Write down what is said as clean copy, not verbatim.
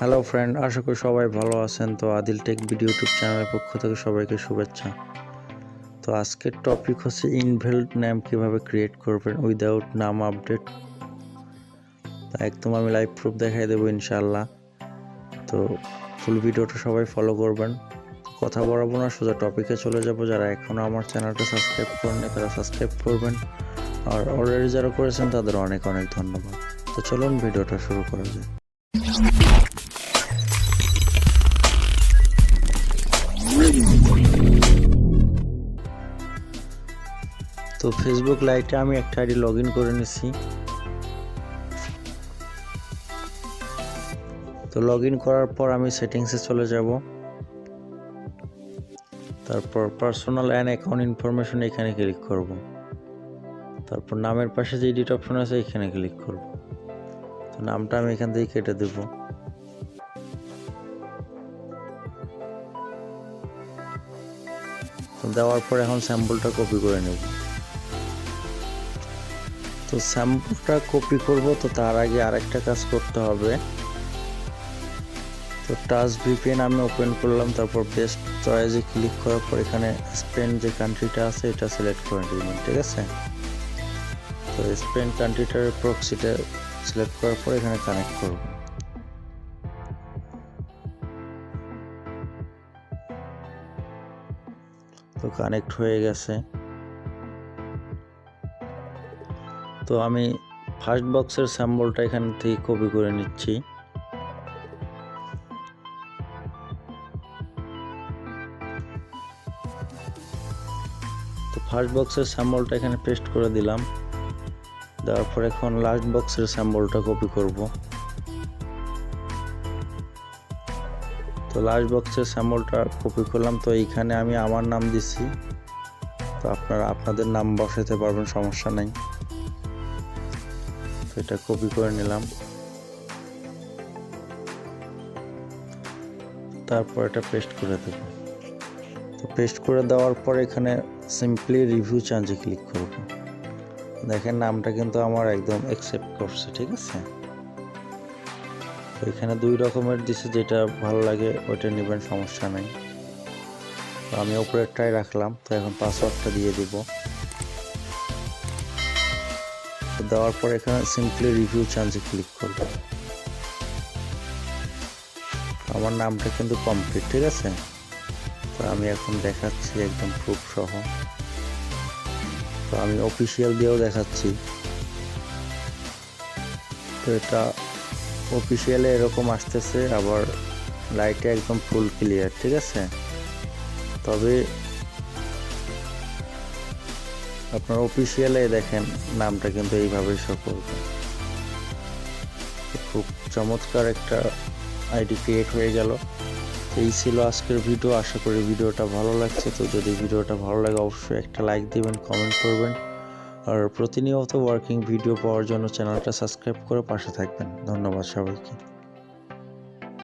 Hello friend, আশা করি সবাই ভালো আছেন। তো আদিল টেক ভিডিও ইউটিউব চ্যানেলের পক্ষ থেকে সবাইকে শুভেচ্ছা। তো আজকের টপিক হচ্ছে ইনভ্যালিড নেম কিভাবে ক্রিয়েট করবেন উইদাউট নাম আপডেট। তা একদম আমি লাইভ প্রুফ দেখাই দেবো ইনশাআল্লাহ। তো ফুল ভিডিওটা সবাই ফলো করবেন। কথা বলাবো না, সোজা টপিকে চলে যাব। যারা এখনও আমার চ্যানেলটা সাবস্ক্রাইব করেনি তারা সাবস্ক্রাইব করবেন, আর অলরেডি যারা করেছেন তাদের অনেক অনেক ধন্যবাদ। তো চলুন ভিডিওটা শুরু করা যায়। তো ফেসবুক লাইটে আমি একটা আইডি লগ ইন করে নিছি। তো লগ ইন করার পর আমি সেটিংসে চলে যাব। তারপর পার্সোনাল অ্যান্ড অ্যাকাউন্ট ইনফরমেশন এখানে ক্লিক করব। তারপর নামের পাশে যে এডিট অপশন আছে এখানে ক্লিক করব। তো নামটা আমি এখান থেকে কেটে দেব। তো দেওয়ার পর এখন স্যাম্পলটা কপি করে নেব। তো স্যাম্পলটা কপি করব, তো তার আগে আরেকটা কাজ করতে হবে। তো টাচ ভিপিএন আমি ওপেন করলাম, তারপর বেস্ট চয়েসে ক্লিক করার পর এখানে স্পেন যে কান্ট্রিটা আছে এটা সিলেক্ট করে নেবেন, ঠিক আছে। তো স্পেন কান্ট্রিটার প্রক্সিটা সিলেক্ট করার পর এখানে কানেক্ট করব। তো কানেক্ট হয়ে গেছে। তো আমি ফার্স্ট বক্সের স্যাম্পলটা এখান থেকে কপি করে নিচ্ছি। তো ফার্স্ট বক্সের স্যাম্পলটা এখানে পেস্ট করে দিলাম। দেওয়ার পর এখন লাস্ট বক্সের স্যাম্পলটা কপি করব। তো লাস্ট বক্সের স্যাম্পলটা কপি করলাম। তো এইখানে আমি আমার নাম দিছি, তো আপনারা আপনাদের নাম বসাতে পারবেন, সমস্যা নাই। তো এটা কপি করে নিলাম। তারপর এটা পেস্ট করে দেব। তো পেস্ট করে দেওয়ার পর এখানে সিম্পলি রিভিউ চেঞ্জে ক্লিক করব। দেখেন নামটা কিন্তু আমার একদম অ্যাকসেপ্ট করছে, ঠিক আছে। তো এখানে দুই রকমের দিছে, যেটা ভালো লাগে ওইটা নেবেন, সমস্যা নাই। তো আমি উপরেরটাই রাখলাম। তো এখন পাসওয়ার্ডটা দিয়ে দিব। তো দেওয়ার পর এখানে সিম্পলি রিভিউ চেঞ্জে ক্লিক করব। আমার নামটা কিন্তু কমপ্লিট, ঠিক আছে। তো আমি এখন দেখাচ্ছি একদম প্রুফ সহ। তো আমি অফিসিয়াল দিয়েও দেখাচ্ছি। তো এটা অফিসিয়ালে এরকম আসতেছে, আবার লাইটে একদম ফুল ক্লিয়ার, ঠিক আছে। তবে আপনার অফিসিয়ালে দেখেন নামটা কিন্তু এইভাবেই শো করবে। খুব চমৎকার একটা আইডি ক্রিয়েট হয়ে গেল। এই ছিল আজকের ভিডিও। আশা করি ভিডিওটা ভালো লাগছে। তো যদি ভিডিওটা ভালো লাগে অবশ্যই একটা লাইক দিবেন, কমেন্ট করবেন, আর প্রতিনিয়ত ওয়ার্কিং ভিডিও পাওয়ার জন্য চ্যানেলটা সাবস্ক্রাইব করে পাশে থাকবেন। ধন্যবাদ সবাইকে।